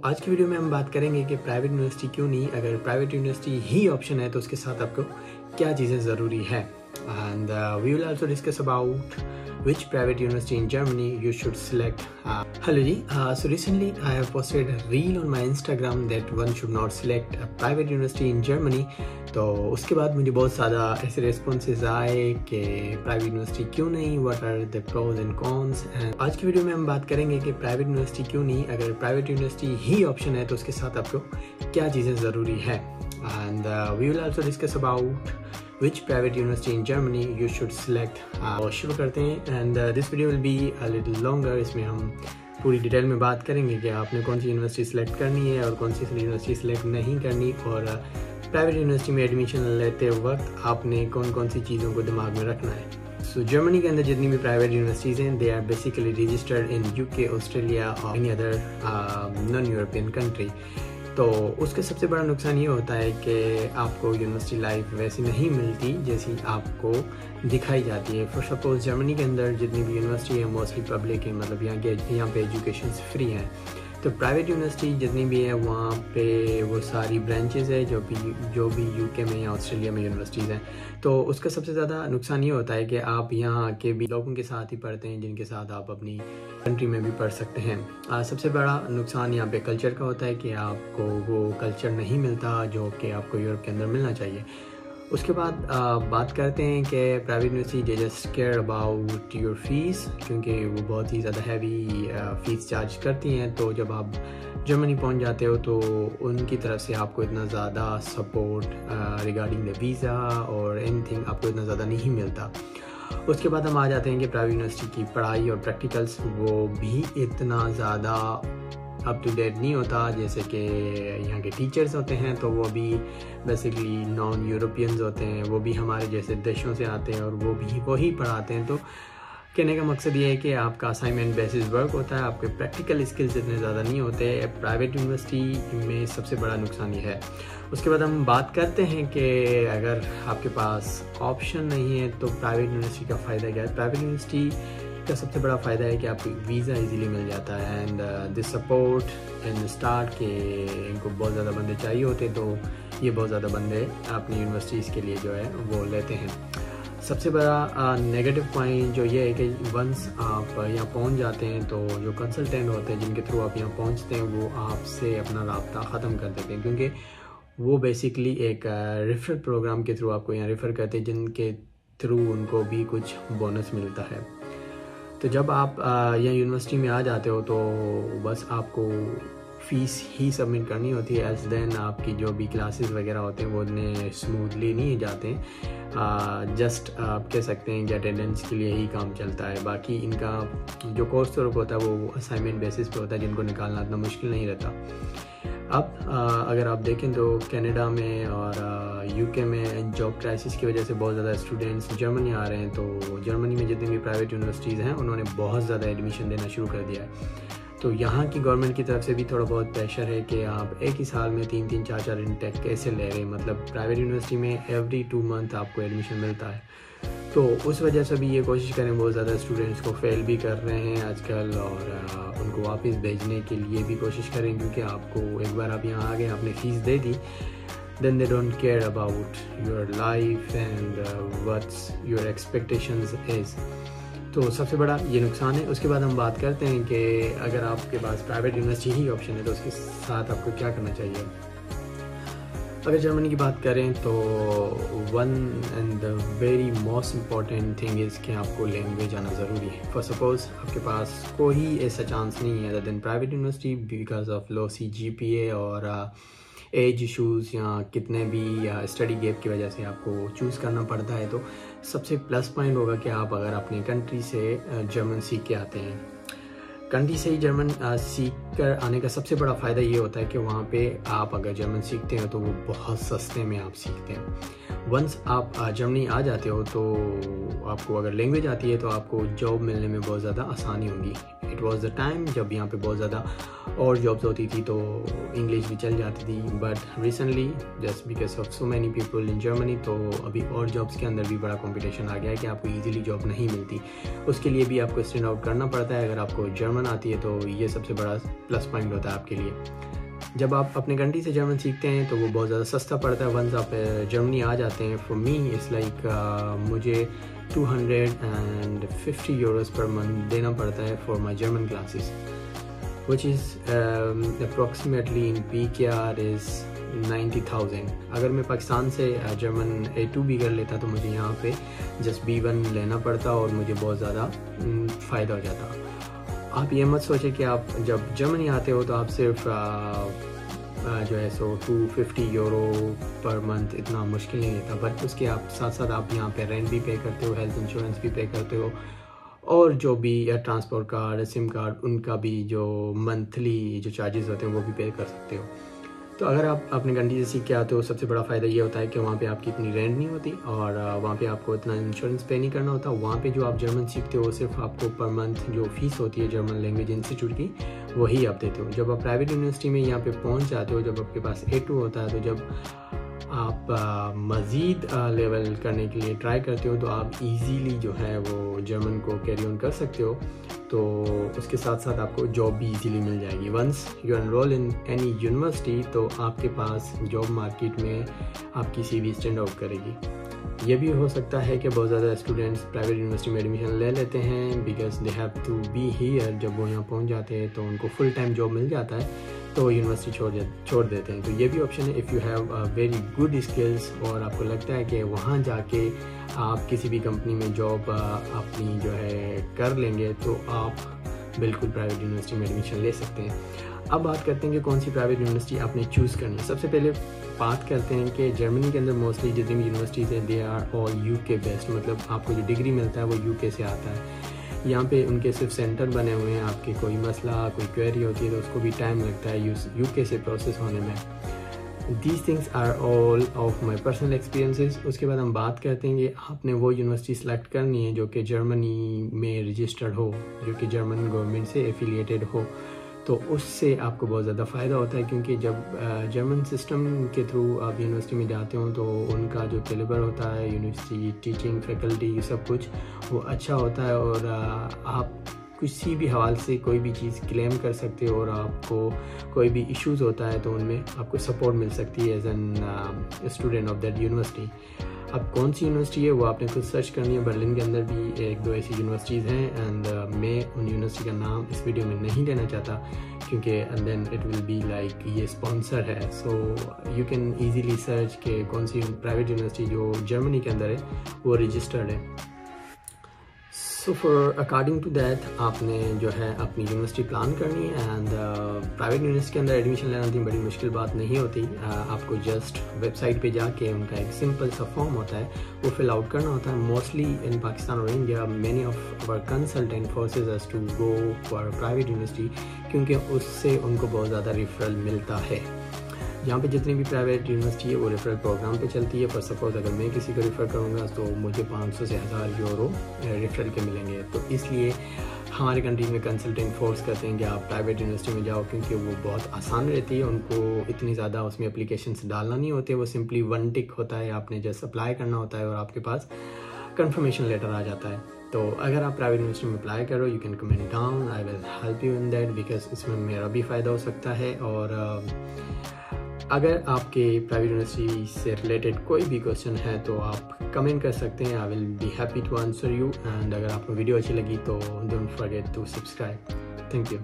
आज की वीडियो में हम बात करेंगे कि प्राइवेट यूनिवर्सिटी क्यों नहीं, अगर प्राइवेट यूनिवर्सिटी ही ऑप्शन है तो उसके साथ आपको क्या चीज़ें ज़रूरी है। And we will also discuss about which private university in Germany you should select. Hello ji, so recently I have posted a reel on my Instagram that one should not select a private university in Germany. तो उसके बाद मुझे बहुत ज़्यादा ऐसे responses आए कि private university क्यों नहीं, what are the pros and cons. And आज की वीडियो में हम बात करेंगे कि प्राइवेट यूनिवर्सिटी क्यों नहीं, अगर प्राइवेट यूनिवर्सिटी ही ऑप्शन है तो उसके साथ आपको क्या चीज़ें ज़रूरी है। And we will also discuss about which private university in Germany you should select. शुरू करते हैं and this video will be a little longer. इसमें हम पूरी डिटेल में बात करेंगे कि आपने कौन सी यूनिवर्सिटी सेलेक्ट करनी है और कौन सी यूनिवर्सिटी सेलेक्ट नहीं करनी, और प्राइवेट यूनिवर्सिटी में एडमिशन लेते वक्त आपने कौन कौन सी चीज़ों को दिमाग में रखना है। सो जर्मनी के अंदर जितनी भी प्राइवेट यूनिवर्सिटीज़ हैं, they are basically registered in UK, Australia और any other non European country. तो उसका सबसे बड़ा नुकसान ये होता है कि आपको यूनिवर्सिटी लाइफ वैसी नहीं मिलती जैसी आपको दिखाई जाती है। फॉर सपोज जर्मनी के अंदर जितनी भी यूनिवर्सिटी है मोस्टली पब्लिक है, मतलब यहाँ पे एजुकेशन फ्री है। तो प्राइवेट यूनिवर्सिटी जितनी भी है वहाँ पे वो सारी ब्रांचेस है जो भी UK में या ऑस्ट्रेलिया में यूनिवर्सिटीज़ हैं। तो उसका सबसे ज़्यादा नुकसान ये होता है कि आप यहाँ आके भी लोगों के साथ ही पढ़ते हैं जिनके साथ आप अपनी कंट्री में भी पढ़ सकते हैं। सबसे बड़ा नुकसान यहाँ पे कल्चर का होता है कि आपको वो कल्चर नहीं मिलता जो कि आपको यूरोप के अंदर मिलना चाहिए। उसके बाद बात करते हैं कि private university they just care about your fees, क्योंकि वो बहुत ही ज़्यादा हैवी फ़ीस चार्ज करती हैं। तो जब आप जर्मनी पहुंच जाते हो तो उनकी तरफ से आपको इतना ज़्यादा सपोर्ट रिगार्डिंग द वीज़ा और एनीथिंग आपको इतना ज़्यादा नहीं मिलता। उसके बाद हम आ जाते हैं कि प्राइवेट यूनिवर्सिटी की पढ़ाई और प्रैक्टिकल्स वो भी इतना ज़्यादा अप टू डेट नहीं होता। जैसे कि यहाँ के टीचर्स होते हैं तो वो भी बेसिकली नॉन यूरोपियंस होते हैं, वो भी हमारे जैसे देशों से आते हैं और वो भी वही पढ़ाते हैं। तो कहने का मकसद ये है कि आपका असाइनमेंट बेसिस वर्क होता है, आपके प्रैक्टिकल स्किल्स इतने ज़्यादा नहीं होते। प्राइवेट यूनिवर्सिटी में सबसे बड़ा नुकसान ये है। उसके बाद हम बात करते हैं कि अगर आपके पास ऑप्शन नहीं है तो प्राइवेट यूनिवर्सिटी का फ़ायदा क्या है। प्राइवेट यूनिवर्सिटी का सबसे बड़ा फ़ायदा है कि आपको वीज़ा इजीली मिल जाता है and this support in start के इनको बहुत ज़्यादा बंदे चाहिए होते, तो ये बहुत ज़्यादा बंदे अपनी यूनिवर्सिटीज़ के लिए जो है वो लेते हैं। सबसे बड़ा नेगेटिव पॉइंट जो ये है कि वंस आप यहाँ पहुँच जाते हैं तो जो कंसल्टेंट होते हैं जिनके थ्रू आप यहाँ पहुँचते हैं वो आपसे अपना राब्ता ख़त्म कर देते हैं, क्योंकि वो बेसिकली एक रेफरल प्रोग्राम के थ्रू आपको यहाँ रेफ़र करते हैं जिनके थ्रू उनको भी कुछ बोनस मिलता है। तो जब आप यहाँ यूनिवर्सिटी में आ जाते हो तो बस आपको फ़ीस ही सबमिट करनी होती है। एज देन आपकी जो भी क्लासेस वगैरह होते हैं वो इतने स्मूथली नहीं जाते हैं। जस्ट आप कह सकते हैं कि अटेंडेंस के लिए ही काम चलता है। बाकी इनका जो कोर्स वर्क होता है वो असाइनमेंट बेसिस पे होता है, जिनको निकालना इतना मुश्किल नहीं रहता। अब अगर आप देखें तो कनाडा में और UK में जॉब क्राइसिस की वजह से बहुत ज़्यादा स्टूडेंट्स जर्मनी आ रहे हैं। तो जर्मनी में जितनी भी प्राइवेट यूनिवर्सिटीज़ हैं उन्होंने बहुत ज़्यादा एडमिशन देना शुरू कर दिया है। तो यहाँ की गवर्नमेंट की तरफ से भी थोड़ा बहुत प्रेशर है कि आप एक ही साल में 3-3, 4-4 इंटेक कैसे ले रहे हैं। मतलब प्राइवेट यूनिवर्सिटी में एवरी 2 मंथ आपको एडमिशन मिलता है। तो उस वजह से भी ये कोशिश करें, बहुत ज़्यादा स्टूडेंट्स को फेल भी कर रहे हैं आजकल और उनको वापस भेजने के लिए भी कोशिश करें, क्योंकि आपको एक बार आप यहाँ आ गए, आपने fees they the, then they don't care about your life and what's your expectations is. तो सबसे बड़ा ये नुकसान है। उसके बाद हम बात करते हैं कि अगर आपके पास प्राइवेट यूनिवर्सिटी ही ऑप्शन है तो उसके साथ आपको क्या करना चाहिए। अगर जर्मनी की बात करें तो one and the very most important thing is कि आपको लैंग्वेज आना ज़रूरी है। फॉर सपोज आपके पास कोई ऐसा चांस नहीं है other than private university because of low CGPA और एज इशूज़ या कितने भी स्टडी गैप की वजह से आपको चूज़ करना पड़ता है। तो सबसे प्लस पॉइंट होगा कि आप अगर अपने कंट्री से जर्मन सीख के आते हैं। कंट्री से ही जर्मन सीख कर आने का सबसे बड़ा फ़ायदा ये होता है कि वहाँ पे आप अगर जर्मन सीखते हैं तो वो बहुत सस्ते में आप सीखते हैं। वंस आप जर्मनी आ जाते हो तो आपको अगर लैंग्वेज आती है तो आपको जॉब मिलने में बहुत ज़्यादा आसानी होगी। इट वाज द टाइम जब यहाँ पे बहुत ज़्यादा और जॉब्स होती थी तो इंग्लिश भी चल जाती थी, but recently just because of so many people in Germany तो अभी और जॉब्स के अंदर भी बड़ा कंपटीशन आ गया है कि आपको ईजिली जॉब नहीं मिलती। उसके लिए भी आपको स्टैंड आउट करना पड़ता है। अगर आपको जर्मन आती है तो ये सबसे बड़ा प्लस पॉइंट होता है आपके लिए। जब आप अपने कंट्री से जर्मन सीखते हैं तो वो बहुत ज़्यादा सस्ता पड़ता है। वंस आप जर्मनी आ जाते हैं, फॉर मी इट्स लाइक मुझे 250 यूरोस पर मंथ देना पड़ता है for my German classes, which is approximately in PKR is 90,000। अगर मैं पाकिस्तान से जर्मन A2 भी कर लेता तो मुझे यहाँ पे जस्ट B1 लेना पड़ता और मुझे बहुत ज़्यादा फ़ायदा हो जाता। आप ये मत सोचें कि आप जब जर्मनी आते हो तो आप सिर्फ जो है सो 250 यूरो पर मंथ इतना मुश्किल नहीं लेता, बट उसके आप साथ साथ आप यहाँ पे रेंट भी पे करते हो, हेल्थ इंश्योरेंस भी पे करते हो, और जो भी ट्रांसपोर्ट कार्ड, सिम कार्ड, उनका भी जो मंथली जो चार्जेस होते हैं वो भी पे कर सकते हो। तो अगर आप अपने कंट्री से सीख के आते हो, सबसे बड़ा फ़ायदा ये होता है कि वहाँ पे आपकी इतनी रेंट नहीं होती और वहाँ पे आपको इतना इंश्योरेंस पे नहीं करना होता। वहाँ पे जो आप जर्मन सीखते हो सिर्फ आपको पर मंथ जो फ़ीस होती है जर्मन लैंग्वेज इंस्टीट्यूट की वही आप देते हो। जब आप प्राइवेट यूनिवर्सिटी में यहाँ पे पहुँच जाते हो, जब आपके पास A2 होता है, तो जब आप मज़ीद लेवल करने के लिए ट्राई करते हो तो आप इजीली जो है वो जर्मन को कैरी ऑन कर सकते हो। तो उसके साथ साथ आपको जॉब भी इजीली मिल जाएगी। Once you enroll in any university तो आपके पास जॉब मार्केट में आपकी CV स्टैंड आउट करेगी। ये भी हो सकता है कि बहुत ज़्यादा स्टूडेंट्स प्राइवेट यूनिवर्सिटी में एडमिशन ले लेते हैं because they have to be here. जब वो यहाँ पहुँच जाते हैं तो उनको फुल टाइम जॉब मिल जाता है तो यूनिवर्सिटी छोड़ देते हैं। तो ये भी ऑप्शन है। If you have very good skills और आपको लगता है कि वहाँ जाके आप किसी भी कंपनी में जॉब अपनी जो है कर लेंगे तो आप बिल्कुल प्राइवेट यूनिवर्सिटी में एडमिशन ले सकते हैं। अब बात करते हैं कि कौन सी प्राइवेट यूनिवर्सिटी आपने चूज़ करनी है। सबसे पहले बात करते हैं कि जर्मनी के अंदर मोस्टली जितनी भी यूनिवर्सिटीज़ हैं they are all UK based, मतलब आपको जो डिग्री मिलता है वो UK से आता है। यहाँ पे उनके सिर्फ सेंटर बने हुए हैं। आपके कोई मसला, कोई क्वेरी होती है तो उसको भी टाइम लगता है UK से प्रोसेस होने में। These things are all of my personal experiences। उसके बाद हम बात करते हैं कि आपने वो यूनिवर्सिटी सेलेक्ट करनी है जो कि जर्मनी में रजिस्टर्ड हो, जो कि जर्मन गवर्नमेंट से एफिलिएटेड हो। तो उससे आपको बहुत ज़्यादा फ़ायदा होता है क्योंकि जब जर्मन सिस्टम के थ्रू आप यूनिवर्सिटी में जाते हो तो उनका जो कैलिबर होता है, यूनिवर्सिटी टीचिंग फैकल्टी, सब कुछ वो अच्छा होता है और आप किसी भी हवाले से कोई भी चीज़ क्लेम कर सकते हो और आपको कोई भी इश्यूज़ होता है तो उनमें आपको सपोर्ट मिल सकती है as an student of that university. अब कौन सी यूनिवर्सिटी है वो आपने खुद सर्च करनी है। बर्लिन के अंदर भी 1-2 ऐसी यूनिवर्सिटीज़ हैं एंड मैं उन यूनिवर्सिटी का नाम इस वीडियो में नहीं लेना चाहता क्योंकि and then it will be like ये स्पॉन्सर है। So you can easily search कि कौन सी प्राइवेट यूनिवर्सिटी जो जर्मनी के अंदर है वो रजिस्टर्ड है। So for according to that आपने जो है अपनी यूनिवर्सिटी प्लान करनी है एंड प्राइवेट यूनिवर्सिटी के अंदर एडमिशन लेना इतनी बड़ी मुश्किल बात नहीं होती। आपको जस्ट वेबसाइट पे जाके उनका एक सिंपल सा फॉर्म होता है वो फिल आउट करना होता है। मोस्टली इन पाकिस्तान और India many of our consultant forces us to go for private university क्योंकि उससे उनको बहुत ज़्यादा रेफरल मिलता है। यहाँ पे जितनी भी प्राइवेट यूनिवर्सिटी है वो रेफरल प्रोग्राम पे चलती है। पर सपोज अगर मैं किसी को रेफ़र करूँगा तो मुझे 500 से 1000 यूरो रेफरल के मिलेंगे। तो इसलिए हमारे कंट्री में कंसल्टेंट फोर्स करते हैं कि आप प्राइवेट यूनिवर्सिटी में जाओ क्योंकि वो बहुत आसान रहती है। उनको इतनी ज़्यादा उसमें एप्लीकेशंस डालना नहीं होते, वो सिंपली 1 टिक होता है, आपने जस्ट अप्लाई करना होता है और आपके पास कंफर्मेशन लेटर आ जाता है। तो अगर आप प्राइवेट यूनिवर्सिटी में अप्लाई करो you can comment down, I will help you in that because इसमें मेरा भी फ़ायदा हो सकता है। और अगर आपके प्राइवेट यूनिवर्सिटी से रिलेटेड कोई भी क्वेश्चन है तो आप कमेंट कर सकते हैं। I will be happy to answer you and अगर आपको वीडियो अच्छी लगी तो don't forget to subscribe. Thank you.